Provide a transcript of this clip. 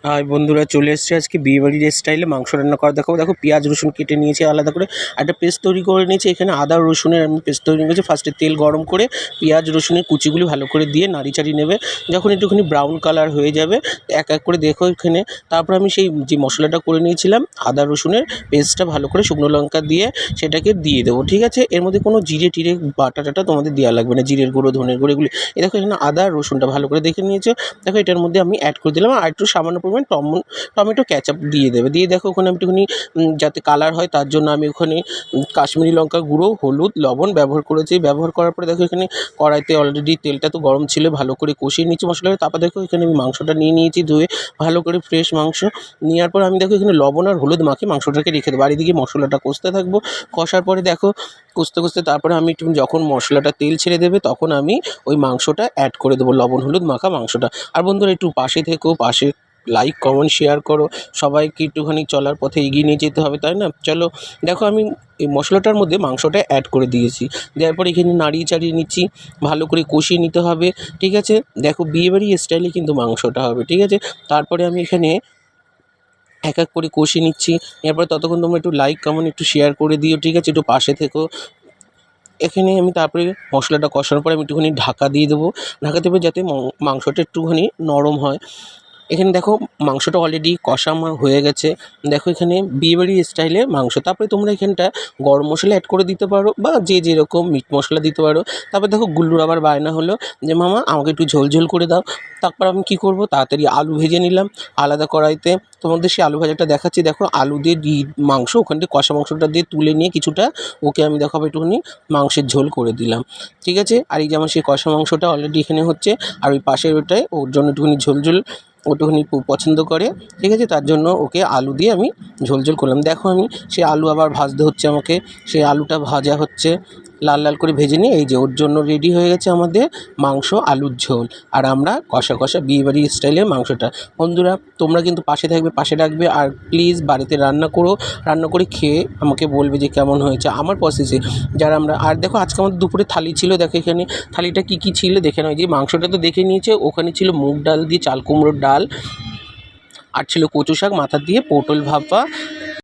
High বন্ধুরা, চলে এসেছি আজকে বিয়েবাড়ির স্টাইলে মাংস রান্না করা দেখাবো। দেখো, পেঁয়াজ রসুন কেটে নিয়েছি আলাদা করে, একটা পেস্ট তৈরি করে নিয়েছি। এখানে আদা রসুনের আমি পেস্ট তৈরি করেছি। ফার্স্টে তেল গরম করে পেঁয়াজ রসুনের কুচিগুলি ভালো করে দিয়ে নাড়ি চাড়ি নেবে। যখন একটুখানি ব্রাউন কালার হয়ে যাবে এক এক করে দেখো এখানে, তারপর আমি সেই যে মশলাটা করে নিয়েছিলাম আদা রসুনের পেস্টটা ভালো করে শুকনো লঙ্কা দিয়ে সেটাকে দিয়ে দেবো। ঠিক আছে, এর মধ্যে কোনো জিরে টিরে বাটা টাটা তোমাদের দেওয়া লাগবে না, জিরের গুঁড়ো ধনের গুঁড়ো এগুলি। এ দেখো এখানে আদা রসুনটা ভালো করে দেখে নিয়েছো। দেখো এটার মধ্যে আমি অ্যাড করে দিলাম আর একটু সামান্য পরিমাণ টমেটো ক্যাচাপ দিয়ে দেবে। দিয়ে দেখো ওখানে আমি একটুখানি যাতে কালার হয় তার জন্য আমি ওখানে কাশ্মীরি লঙ্কা গুঁড়ো, হলুদ, লবণ ব্যবহার করেছি। ব্যবহার করার পরে দেখো এখানে কড়াইতে অলরেডি তেলটা তো গরম ছিল, ভালো করে কষিয়ে নিচ্ছি মশলাটা। তারপর দেখো এখানে আমি মাংসটা নিয়ে নিয়েছি ধুয়ে, ভালো করে ফ্রেশ মাংস নেওয়ার পর আমি দেখো এখানে লবণ আর হলুদ মাখিয়ে মাংসটাকে রেখে দেবো। আর এদিকে মশলাটা কষতে থাকবো। কষার পরে দেখো কষতে কষতে তারপরে আমি একটু যখন মশলাটা তেল ছেড়ে দেবে তখন আমি ওই মাংসটা অ্যাড করে দেবো, লবণ হলুদ মাখা মাংসটা। আর বন্ধুরা একটু পাশে থেকো, পাশে লাইক কমেন্ট শেয়ার করো। সবাইকে একটুখানি চলার পথে এগিয়ে নিয়ে যেতে হবে, তাই না? চলো, দেখো আমি এই মশলাটার মধ্যে মাংসটা অ্যাড করে দিয়েছি। দেওয়ার পর এখানে নাড়িয়ে চাড়িয়ে নিচ্ছি, ভালো করে কষিয়ে নিতে হবে। ঠিক আছে, দেখো বিয়েবাড়ি স্টাইলে কিন্তু মাংসটা হবে। ঠিক আছে, তারপরে আমি এখানে এক এক করে কষিয়ে নিচ্ছি। এরপর ততক্ষণ তোমরা একটু লাইক কমেন্ট একটু শেয়ার করে দিও। ঠিক আছে, একটু পাশে থেকো। এখানে আমি তারপরে মশলাটা কষানোর পরে আমি একটুখানি ঢাকা দিয়ে দেবো। ঢাকা দেবো যাতে মাংসটা একটুখানি নরম হয়। এখানে দেখো মাংসটা অলরেডি কষা হয়ে গেছে। দেখো এখানে বিয়েবাড়ির স্টাইলে মাংস। তারপরে তোমরা এখানটা গরম মশলা অ্যাড করে দিতে পারো বা যে যেরকম মিট মশলা দিতে পারো। তারপর দেখো গুল্লুর আবার বায়না হলো যে মামা আমাকে একটু ঝোল ঝোল করে দাও। তারপর আমি কী করবো, তাড়াতাড়ি আলু ভেজে নিলাম আলাদা কড়াইতে। তোমাদের সেই আলু ভাজাটা দেখাচ্ছি। দেখো আলু দিয়ে মাংস ওখান থেকে কষা মাংসটা দিয়ে তুলে নিয়ে কিছুটা ওকে আমি দেখো একটুখানি মাংসের ঝোল করে দিলাম। ঠিক আছে, আর এই যে আমার সেই কষা মাংসটা অলরেডি এখানে হচ্ছে। আর ওই পাশের ওটায় ওর জন্য একটুখানি ঝোল ঝোল ওটুখানি পছন্দ করে। ঠিক আছে, তার জন্য ওকে আলু দিয়ে আমি ঝোল ঝোল করলাম। দেখো আমি সেই আলু আবার ভাজতে হচ্ছে আমাকে। সেই আলুটা ভাজা হচ্ছে, লাল লাল করে ভেজে নিয়ে এই যে ওর জন্য রেডি হয়ে গেছে আমাদের মাংস আলুর ঝোল। আর আমরা কষা কষা বিয়েবাড়ির স্টাইলের মাংসটা। বন্ধুরা তোমরা কিন্তু পাশে থাকবে, পাশে রাখবে। আর প্লিজ বাড়িতে রান্না করো, রান্না করে খেয়ে আমাকে বলবে যে কেমন হয়েছে আমার প্রসেসে। যারা আমরা আর দেখো আজকে আমাদের দুপুরে থালি ছিল। দেখো এখানে থালিটা কী কী ছিল দেখে নাও। যে মাংসটা তো দেখে নিয়েছে, ওখানে ছিল মুগ ডাল দিয়ে চাল কুমড়োর ডাল, আর ছিল কচু শাক মাথা দিয়ে, পটল ভাপা,